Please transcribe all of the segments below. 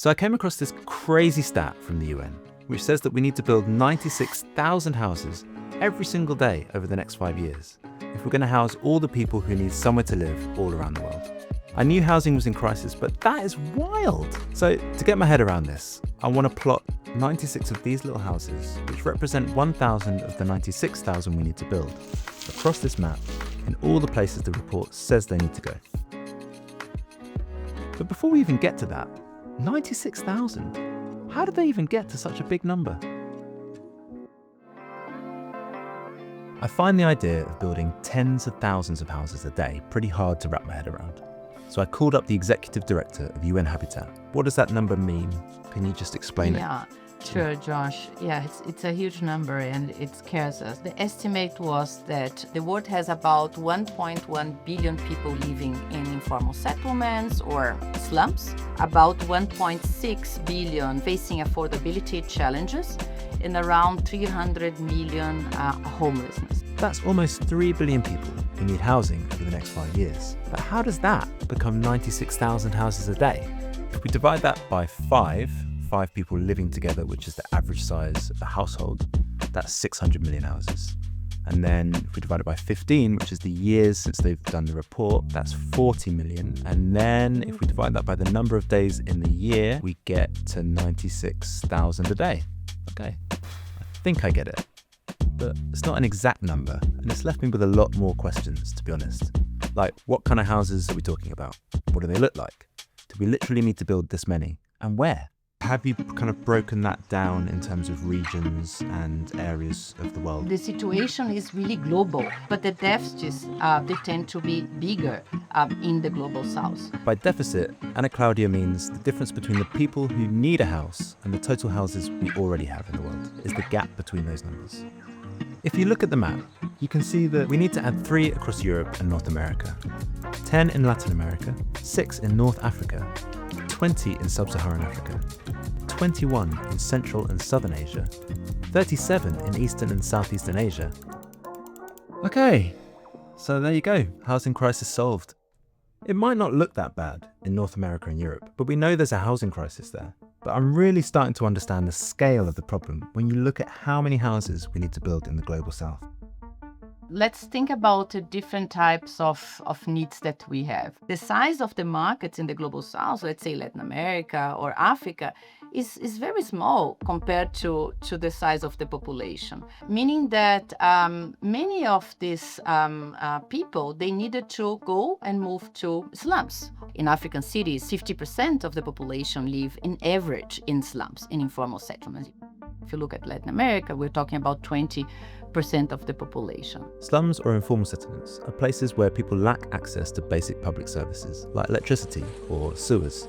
So I came across this crazy stat from the UN, which says that we need to build 96,000 houses every single day over the next 5 years if we're going to house all the people who need somewhere to live all around the world. I knew housing was in crisis, but that is wild. So to get my head around this, I want to plot 96 of these little houses, which represent 1,000 of the 96,000 we need to build, across this map in all the places the report says they need to go. But before we even get to that, 96,000? How did they even get to such a big number? I find the idea of building tens of thousands of houses a day pretty hard to wrap my head around. So I called up the executive director of UN Habitat. What does that number mean? Can you just explain it? Yeah, sure, Josh. Yeah, it's a huge number and it scares us. The estimate was that the world has about 1.1 billion people living in informal settlements or slums, about 1.6 billion facing affordability challenges, and around 300 million homelessness. That's almost 3 billion people who need housing over the next 5 years. But how does that become 96,000 houses a day? If we divide that by five people living together, which is the average size of a household, that's 600 million houses. And then if we divide it by 15, which is the years since they've done the report, that's 40 million. And then if we divide that by the number of days in the year, we get to 96,000 a day. Okay, I think I get it. But it's not an exact number, and it's left me with a lot more questions, to be honest. Like, what kind of houses are we talking about? What do they look like? Do we literally need to build this many? And where? Have you kind of broken that down in terms of regions and areas of the world? The situation is really global, but the deficits, they tend to be bigger in the global south. By deficit, Ana Claudia means the difference between the people who need a house and the total houses we already have in the world is the gap between those numbers. If you look at the map, you can see that we need to add 3 across Europe and North America, 10 in Latin America, 6 in North Africa, 20 in Sub-Saharan Africa, 21 in Central and Southern Asia, 37 in Eastern and Southeastern Asia. Okay, so there you go, housing crisis solved. It might not look that bad in North America and Europe, but we know there's a housing crisis there. But I'm really starting to understand the scale of the problem when you look at how many houses we need to build in the global south. Let's think about the different types of needs that we have. The size of the markets in the global south, let's say Latin America or Africa, is very small compared to the size of the population, meaning that many of these people, they needed to go and move to slums. In African cities, 50% of the population live in average in slums, in informal settlements. If you look at Latin America, we're talking about 20% of the population. Slums or informal settlements are places where people lack access to basic public services like electricity or sewers.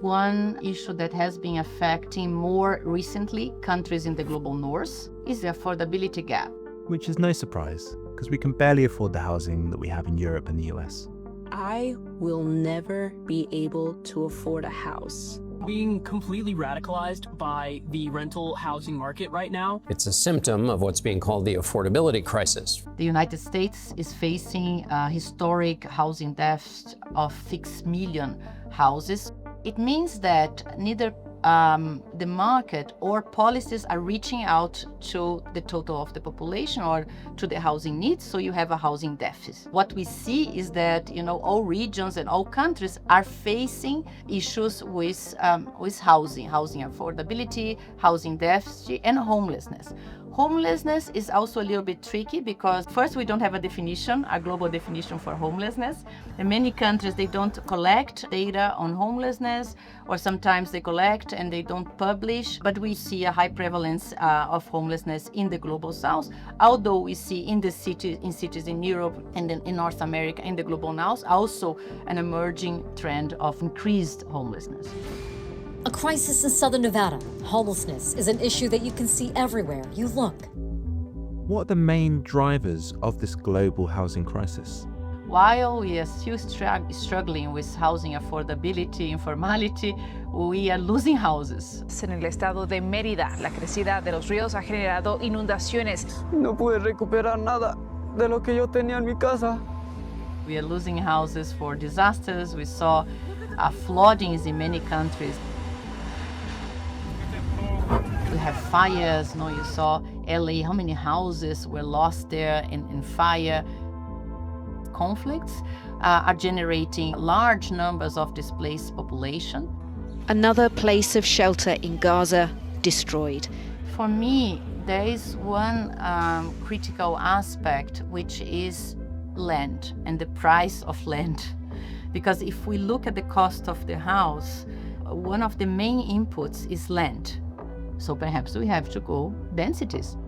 One issue that has been affecting more recently countries in the global north is the affordability gap. Which is no surprise, because we can barely afford the housing that we have in Europe and the US. I will never be able to afford a house. Being completely radicalized by the rental housing market right now. It's a symptom of what's being called the affordability crisis. The United States is facing a historic housing deficit of 6 million houses. It means that neither the market or policies are reaching out to the total of the population or to the housing needs, so you have a housing deficit. What we see is that, all regions and all countries are facing issues with housing affordability, housing deficit, and homelessness. Homelessness is also a little bit tricky because first we don't have a global definition for homelessness. In many countries they don't collect data on homelessness, or sometimes they collect and they don't publish, but we see a high prevalence of homelessness in the global south, although we see in cities in Europe and in North America, in the global north, also an emerging trend of increased homelessness. A crisis in southern Nevada. Homelessness is an issue that you can see everywhere you look. What are the main drivers of this global housing crisis? While we are still struggling with housing affordability, informality, we are losing houses. En el estado de Mérida, la crecida de los ríos ha generado inundaciones. No pude recuperar nada de lo que yo tenía en mi casa. We are losing houses for disasters. We saw floodings in many countries. We have fires, you saw LA, how many houses were lost there in fire. Conflicts are generating large numbers of displaced population. Another place of shelter in Gaza destroyed. For me, there is one critical aspect, which is land and the price of land. Because if we look at the cost of the house, one of the main inputs is land. So perhaps we have to go densities.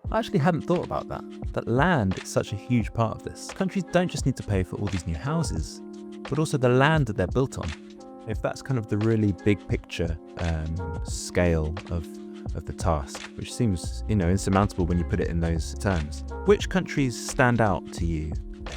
I actually hadn't thought about that land is such a huge part of this. Countries don't just need to pay for all these new houses, but also the land that they're built on. If that's kind of the really big picture scale of the task, which seems, insurmountable when you put it in those terms. Which countries stand out to you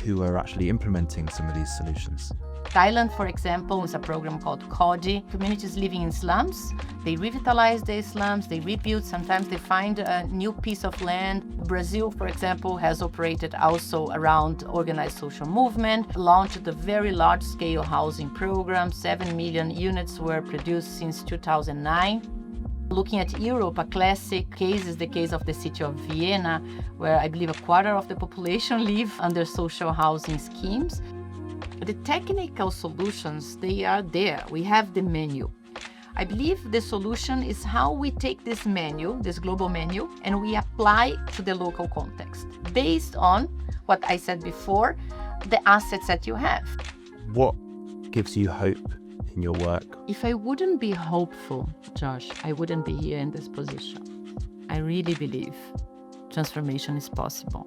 who are actually implementing some of these solutions? Thailand, for example, is a program called KODI. Communities living in slums, they revitalize their slums, they rebuild, sometimes they find a new piece of land. Brazil, for example, has operated also around organized social movement, launched a very large-scale housing program. 7 million units were produced since 2009. Looking at Europe, a classic case is the case of the city of Vienna, where I believe a quarter of the population live under social housing schemes. The technical solutions, they are there. We have the menu. I believe the solution is how we take this menu, this global menu, and we apply to the local context based on what I said before, the assets that you have. What gives you hope in your work? If I wouldn't be hopeful, Josh, I wouldn't be here in this position. I really believe transformation is possible.